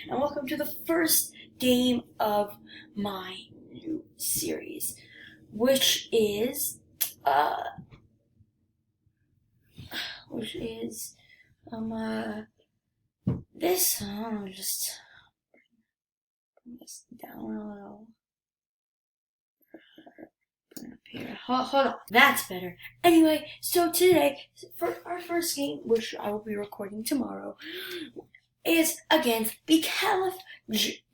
and welcome to the first game of my new series, which is, uh, which is, this, just bring this down a little. Here. Hold on, that's better. Anyway, so today, for our first game, which I will be recording tomorrow, is against the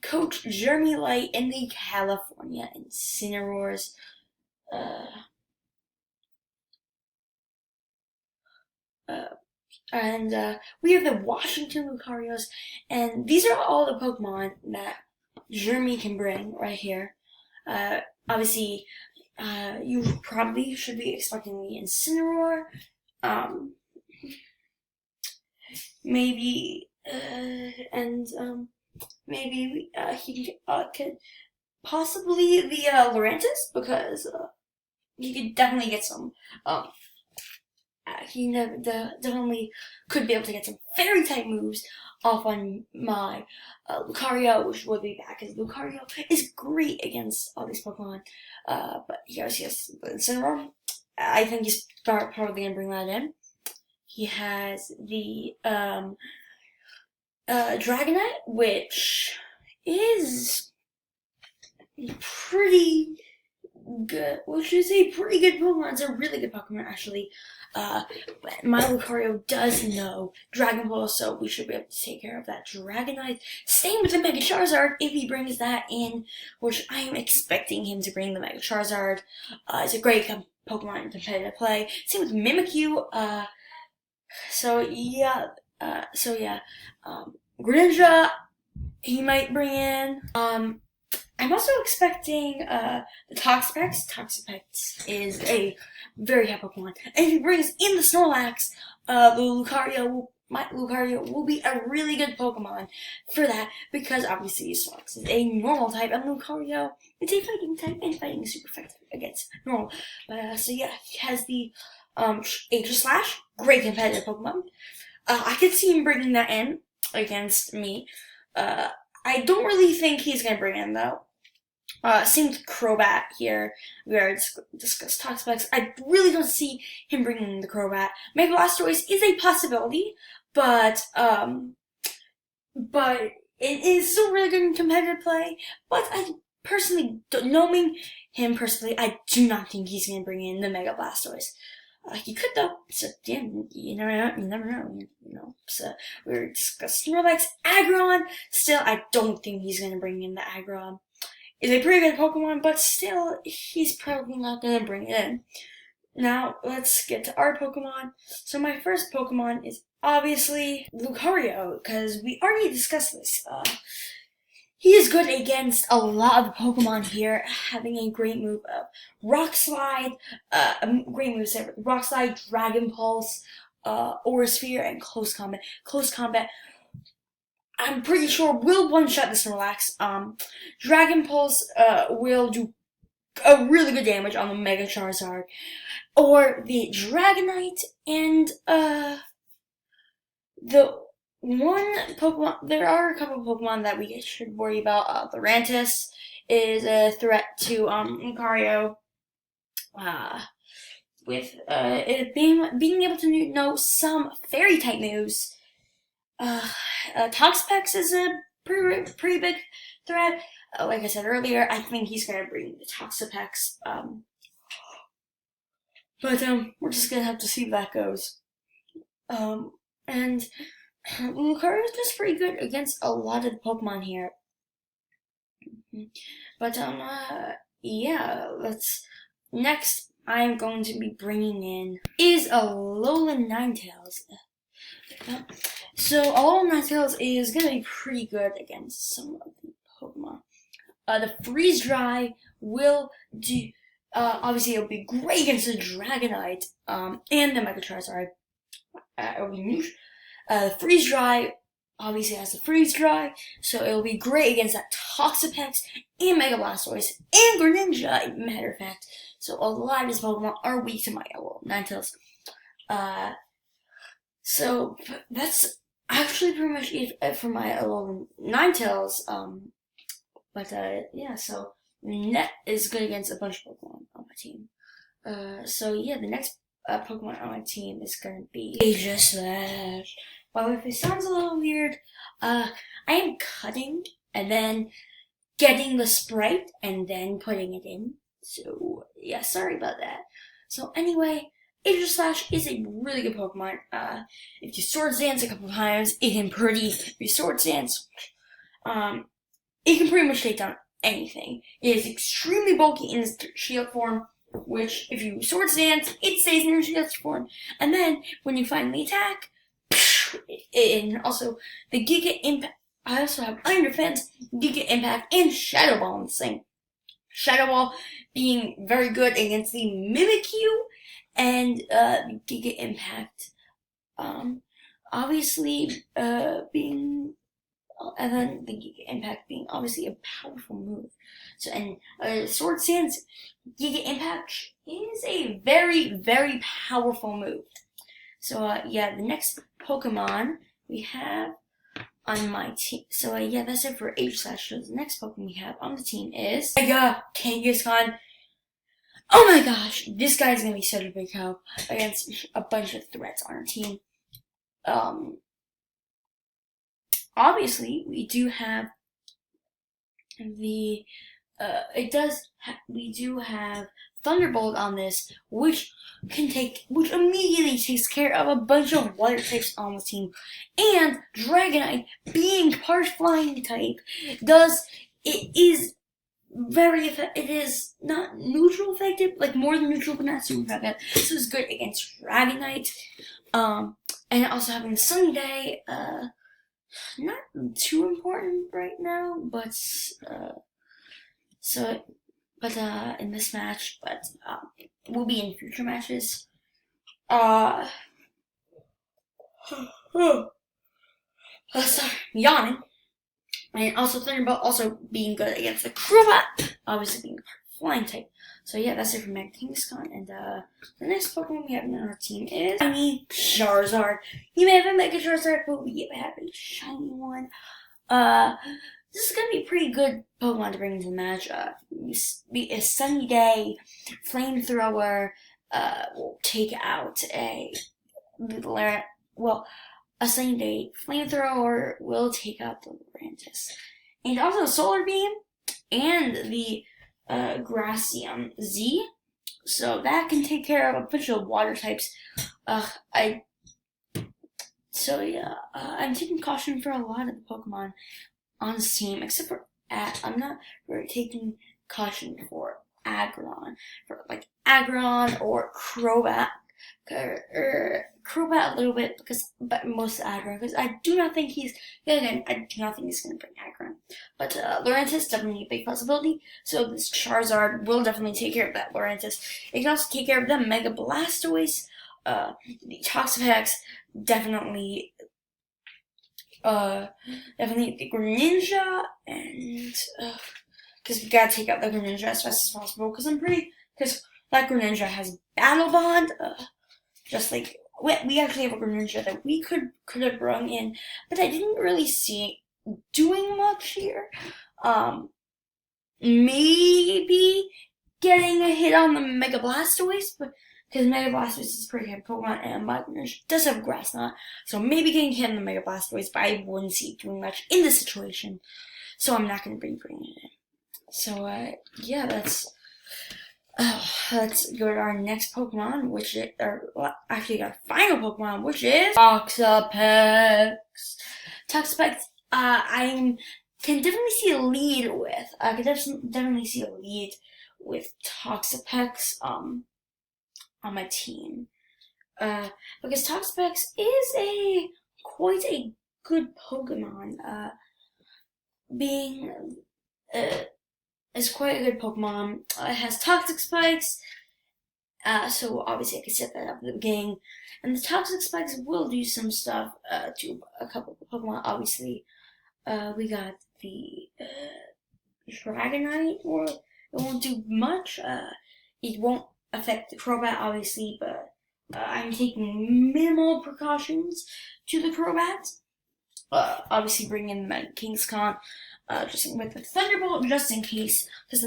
Coach Jeremy Light in the California Inciniroars. And we have the Washington Lucarios, and these are all the Pokemon that Jeremy can bring right here. Obviously, you probably should be expecting the Incineroar. Maybe maybe he could possibly the Lurantis, because he could definitely get some. He definitely could be able to get some fairy type moves off on my Lucario, which will be back, because Lucario is great against all these Pokemon. But yes, Incineroar. I think he's probably gonna bring that in. He has the Dragonite, which is pretty good. Which is a pretty good Pokemon. It's a really good Pokemon, actually. But my Lucario does know Dragon Ball, so we should be able to take care of that Dragonite. Same with the Mega Charizard, if he brings that in, which I am expecting him to bring the Mega Charizard. It's a great Pokemon in competitive play. Same with Mimikyu. Greninja, he might bring in. I'm also expecting the Toxapex. Toxapex is a very hot Pokemon, and if he brings in the Snorlax, my Lucario will be a really good Pokemon for that, because obviously Snorlax is a normal type, and Lucario is a fighting type, and fighting is super effective against normal. So yeah, he has the Aegislash, great competitive Pokemon. I could see him bringing that in against me. I don't really think he's gonna bring in, though. Same with Crobat here. We already discussed Toxapex. I really don't see him bringing in the Crobat. Mega Blastoise is a possibility, but it is still really good in competitive play. But I personally, knowing him personally, I do not think he's gonna bring in the Mega Blastoise. He could, though. So yeah, you never know. So we were discussing Snorlax, Aggron. Still, I don't think he's gonna bring in the Aggron. It's a pretty good Pokemon, but still, he's probably not gonna bring it in. Now, let's get to our Pokemon. So my first Pokemon is obviously Lucario, because we already discussed this. He is good against a lot of Pokemon here, having a great move of Rock Slide, great moveset with Rock Slide, Dragon Pulse, Aura Sphere, and Close Combat. Close Combat, I'm pretty sure, will one-shot the Snorlax. Dragon Pulse will do a really good damage on the Mega Charizard, or the Dragonite, and there are a couple of Pokemon that we should worry about. Lurantis is a threat to Lucario. With it being able to know some fairy type moves. Toxapex is a pretty big threat. Like I said earlier, I think he's gonna bring the Toxapex. But we're just gonna have to see if that goes. And Lucario is just pretty good against a lot of the Pokemon here. But yeah, next I'm going to be bringing in is Alolan Ninetales. So Alolan Ninetales is gonna be pretty good against some of the Pokemon. The Freeze Dry will do. Obviously, it'll be great against the Dragonite and the Mega Charizard. It'll be new. Freeze Dry obviously has the Freeze Dry, so it'll be great against that Toxapex and Mega Blastoise and Greninja, matter of fact. So a lot of these Pokemon are weak to my Alolan Ninetales. So that's actually pretty much it for my 9 tails. Yeah, so Net is good against a bunch of Pokemon on my team. So yeah, the next Pokemon on my team is gonna be Aegislash. Well, if it sounds a little weird, I am cutting and then getting the sprite and then putting it in. So yeah, sorry about that. So anyway, Aegislash is a really good Pokemon. If you Swords Dance a couple times, it can if you Swords Dance, it can pretty much take down anything. It is extremely bulky in its shield form, which if you Swords Dance, it stays in your shield form. And then when you finally attack, and also the Giga Impact. I also have Iron Defense, Giga Impact, and Shadow Ball in this thing. Shadow Ball being very good against the Mimikyu, and Giga Impact, obviously being, and then the Giga Impact being obviously a powerful move. So, and Sword Dance Giga Impact is a very, very powerful move. So, yeah, the next Pokemon we have on my team. So, yeah, that's it for Aegislash. So, the next Pokemon we have on the team is Kangaskhan. Oh my gosh, this guy's gonna be such a big help against a bunch of threats on our team. Obviously, we do have the, we do have Thunderbolt on this, which immediately takes care of a bunch of water types on the team. And Dragonite, being part flying type, it is not neutral effective, like more than neutral, but not super effective. So it's good against Dragonite. And also having the Sunny Day, not too important right now, but in this match, but will be in future matches. Sorry, yawning. And also Thunderbolt also being good against the Crobat, obviously being flying type. So yeah, that's it for Kangaskhan. And the next Pokemon we have on our team is Shiny Charizard. You may have a Mega Charizard, but we have a shiny one. This is gonna be a pretty good Pokemon to bring into the match. A Sunny Day, Flamethrower, will take out a Sunny Day Flamethrower will take out the Lurantis. And also Solar Beam and the Gracium Z. So that can take care of a bunch of water types. I'm taking caution for a lot of the Pokemon on this team, except for I'm not really taking caution for Aggron. For like Aggron or Crobat. Crobat a little bit, but most Aggron, because I do not think he's going to bring Aggron. But Lurantis definitely a big possibility, so this Charizard will definitely take care of that Lurantis. It can also take care of the Mega Blastoise, the Toxapex, definitely the Greninja, and because we gotta take out the Greninja as fast as possible, because that Greninja has Battle Bond, just like, we actually have a Greninja that we could have brought in, but I didn't really see it doing much here. Maybe getting a hit on the Mega Blastoise, but because Mega Blastoise is a pretty heavy Pokemon, and my Greninja does have a Grass Knot, so maybe getting hit on the Mega Blastoise, but I wouldn't see it doing much in this situation, so I'm not going to be bringing it in. So, yeah, let's go to our next Pokemon, actually our final Pokemon, which is Toxapex. Toxapex, I can definitely see a lead with. I can definitely see a lead with Toxapex on my team. Because Toxapex is quite a good Pokemon. Is quite a good Pokemon. It has Toxic Spikes, so obviously I can set that up at the beginning. And the Toxic Spikes will do some stuff to a couple of Pokemon. Obviously, we got the Dragonite, or it won't do much. It won't affect the Crobat, obviously, but I'm taking minimal precautions to the Crobat. Obviously bring in the King's Con, just with the Thunderbolt, just in case, because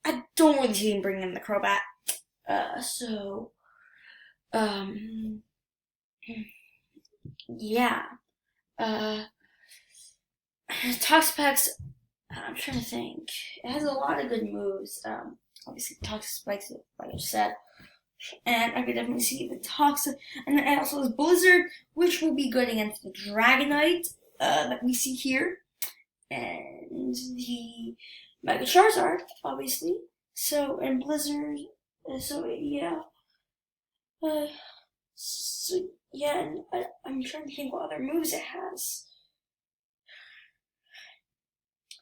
I don't really see him bringing in the Crobat. Yeah. Toxapex, I'm trying to think. It has a lot of good moves. Obviously, Toxapex, like I said. And I could definitely see the Toxic. And then also has Blizzard, which will be good against the Dragonite that we see here. And the Mega Charizard, obviously. So, and Blizzard. So, yeah. And I'm trying to think what other moves it has.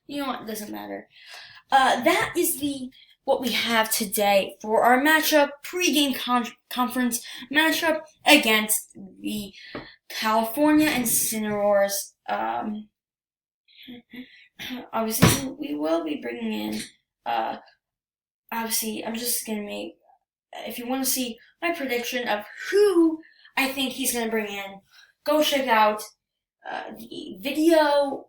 You know what? It doesn't matter. That is what we have today for our matchup, pregame conference matchup against the California Inciniroars. Obviously, we will be bringing in. Obviously, I'm just gonna make. If you want to see my prediction of who I think he's gonna bring in, go check out the video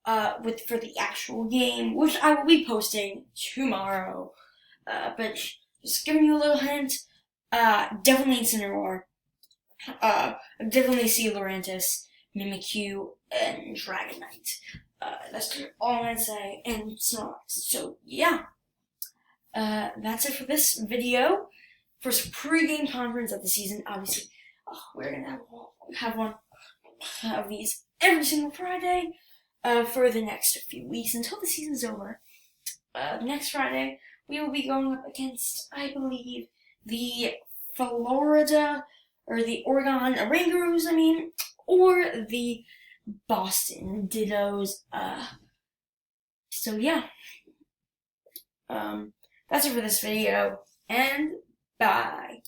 for the actual game, which I will be posting tomorrow. But just giving you a little hint, definitely Incineroar. Definitely see Lurantis, Mimikyu, and Dragonite. That's all I'm gonna say. And so yeah. That's it for this video. First pregame conference of the season. Obviously, we're gonna have one of these every single Friday. For the next few weeks until the season's over. Next Friday, we will be going up against, I believe, the Florida, or the Oregon Orangaroos, or the Boston Dittos. So yeah. That's it for this video, and bye.